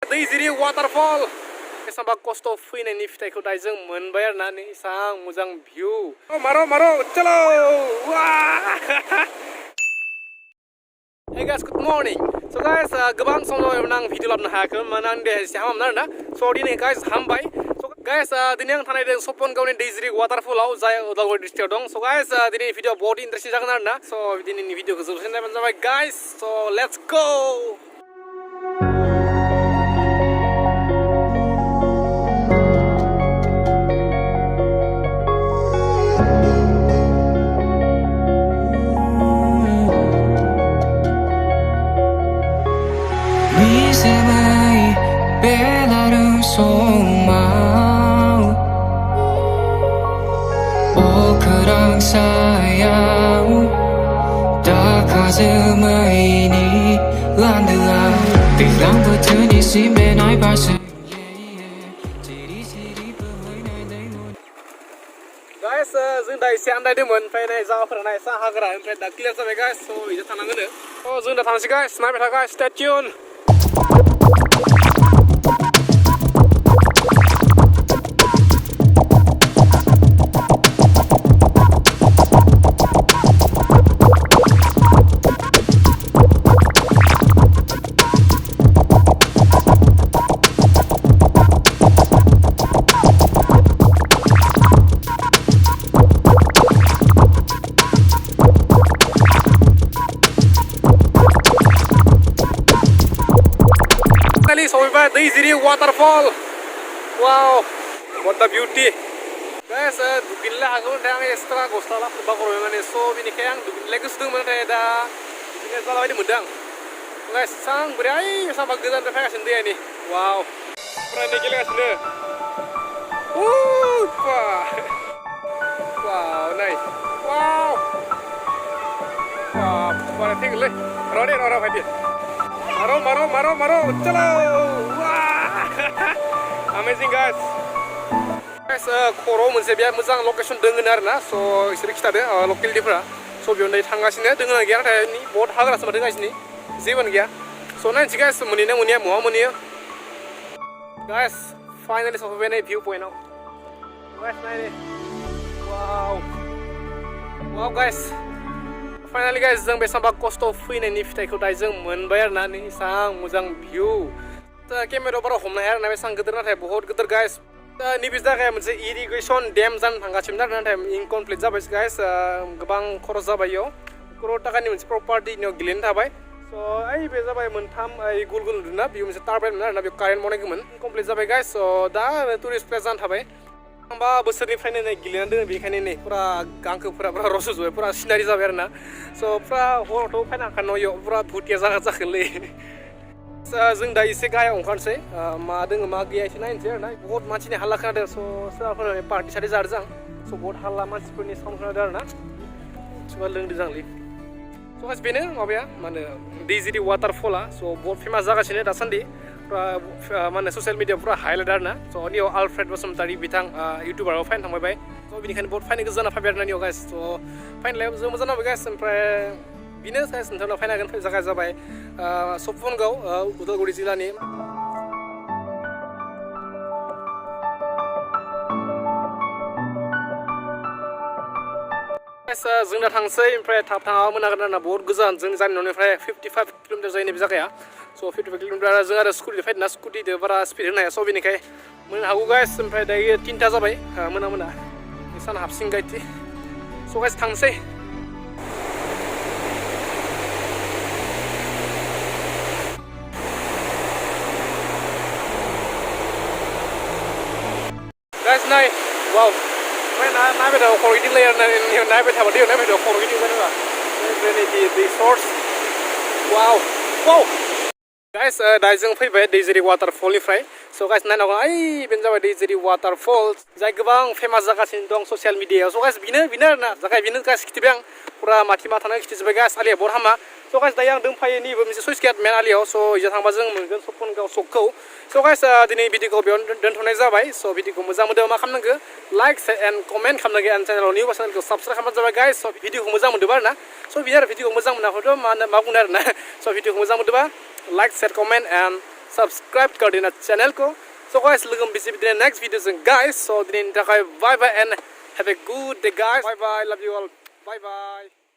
दै जिरि वाटारफल बेसेबां खस्थ' फैनायनि फिथाइखौ दायो जों मोनबाय आरोना नै एसां मोजां भिउ मारो चलो Hey guys, good morning. So guys, गोबां सम जाबायमोन आं भिडिअ लाबोनो हायाखैमोन मानोना आं देहा एसे हामामोन आरोना स' दिनै गाइस हामबाय स' गाइस दिनै आं थानाय दं सपनगावनि दैजिरि वाटारफलाव जाय उदालगुरि डिस्ट्रिक्टआव दं स' गाइस दिनै भिडिअ बहुत इन्टारेस्टिं जागोन आरोना स' दिनैनि भिडिअखौ जोबसिन नायबानो जाबाय गाइस स' लेट्स गो sayang 다 가슴의 니 란드아 비랑부터 니 심에 날 봤어 Guys, जों दा एसे आन्दायदोंमोन ओमफ्राय नाय जागाफोरा एसे हाग्रा ओमफ्राय दा क्लियार जाबाय गाइस स' इदि थानांगोन जों दा थांसै गाइस नायबाय था guys stay tune sampai दैजिरि waterfall. Wow, what a beauty. Guys, duginlah aku dah extra gosla lah bakor yang ni so ini kayak yang duginlah kesudung mana dah duginlah salah ini mudang. Guys, sang berai sama gedan terpakai sendiri ni. Wow, pernah gila sendiri. Wow, nice. Wow, wow, mana tinggal le. Orang happy. Maro, chalo! Wow! Amazing guys. Guys, koro मोनसे बिराद मोजां location दोङो आरोना स' इसोर खिथादो लकेलिटिफोरा स' बेयावनो थांगासिनो दोङो ना गैया नाथाय बहुत हाग्रासो माथो गासिनि जेबोनो गैया स' नायनोसै गाइस मोनहैना मोनहैया महा मोनहैयो गाइस फाइनालि सफैबाय नै भिउ पइन्टआव गाइस नायदो वाव गाइस Finally guys, जों बेसेबां खस्थ' फैनायनि फिथाइखौ दायो जों मोनबाय आरोना नै एसां मोजां भिउ केमेरायाव बारा हमनो हाया आरोना बेसेबां गिदिर नाथाय बहुत गिदिर गाइस नैबे जायगाया मोनसे इरिगेसन डेम जानो थांगासिनो आरो नाथाय इनकमप्लिट जाबाय गाइस गोबां खरस जाबाय इयाव क'रर टाकानि मोनसे प्रपार्टि इयाव गेलेनो थाबाय स' ओइ बे जाबाय मोनथाम गुल गुल नुदोंना बेयो मोनसे टारबाइन आरोना बेयाव कारेन्ट बनायगौमोन इनकमप्लिट जाबाय गाइस स' दा टुरिस्ट प्लेस जानो थाबाय आंबा बोसोरनिफ्रायनो नै गेलेनानै दोङो बेनिखायनो नै पुरा गांखोफोरा पुरा रज'जोबबाय पुरा सिनारि जाबाय आरोना स' पुरा हरावथ' फैनो हाखानाय इयाव पुरा भुटिया जाखोलै जों दा एसे गाहायाव ओंखारनोसै मा दोङो मा गैया एसे नायनोसै आरोना बहुत मानसिनि हाल्ला खोनादों स' सोरबाफोर पार्टि सार्टि जादों जां स' बहुत हाल्ला मानसिफोरनि साउन्ड खोनादों आरोना सोरबा लोंदों जांलै स' गाइस बेनो माबाया मा होनो दैजिरि वाटारफला स' बहुत फेमास जागासिनो दासान्दि पुरा माने ससियेल मिडियायाव पुरा हाइलाइट आरोना स' नियाव आलफ्रेड बसुमतारी बिथां इउटुबाराव फाइन थांबाय स' बेनिखायनो बहुत फाइन गोजाना फैबाय आरोना नियाव गाइस स' फाइनलायाव जों मोजां नांबाय गाइस ओमफ्राय बेनो गाइस नोंथांनाव फाइन हागोन जायगाया जाबाय सपनगाव उदालगुरि जिल्लानि जों दा थांसै ओमफ्राय थाब थाङाबा मोनागोन आरोना बहुत गोजान जोंनि न'निफ्राय 55 किल'मिटार जायो नैबे जायगाया स' 55 किल'मिटार जों आरो स्कुटिजों फैदोंना स्कुटिजों बारा स्पिड होनो हाया स' बेनिखाय मोननो हागौ गाइस ओमफ्राय दायो 3टा जाबाय मोना सान हाबसिन गाइति स' गाइस थांसै गाइस नाय वाव ओमफ्राय नायबाय दं खर' गिदिंलायो आरोना नायबाय थाबा दैयाव नायबाय दं खर' गिदिंबाय दं ओमफ्राय नै दै सर्स वाव गाइस दा जों फैबाय दैजिरि वाटारफलनिफ्राय स' गाइस नायनांगौ ओइ बेनो जाबाय दैजिरि वाटारफल जाय गोबां फेमास जागासिनो दं ससियेल मिडियायाव स' गाइस बेनो आरोना जायगा बेनो गाइस खिथिबाय आं पुरा माथिमा थानाय खिथिजोब्बाय गाइस आलिया बहुत हामा स' गाइस दायो आं दंफायो नैबे मोनसे सुइस गेट मेन आलियाव स' इजा थांबा जों मोनगोन सपनगाव सकखौ स' गाइस दिनै भिडिअखौ बेयावनो दोनथ'नाय जाबाय स' भिडिअखौ मोजां मोनदों मा खालामनांगौ लाइक एन्ड कमेन्ट खालामनांगौ आंनि चेनेलाव निउ चेनेलखौ साबस्क्राइब खालामबानो जाबाय गाइस स' भिडिअखौ मोजां मोनदोंबा आरोना स' बिदि आरो भिडिअखौ मोजां मोनाखैथ' मा बुंनो आरोना स' भिडिअखौ मोजां मोनदोंबा like share comment and subscribe kardina channel ko. So guys, look busy with the next videos and guys. So din takai bye bye and have a good day guys. Bye bye. Love you all. Bye bye.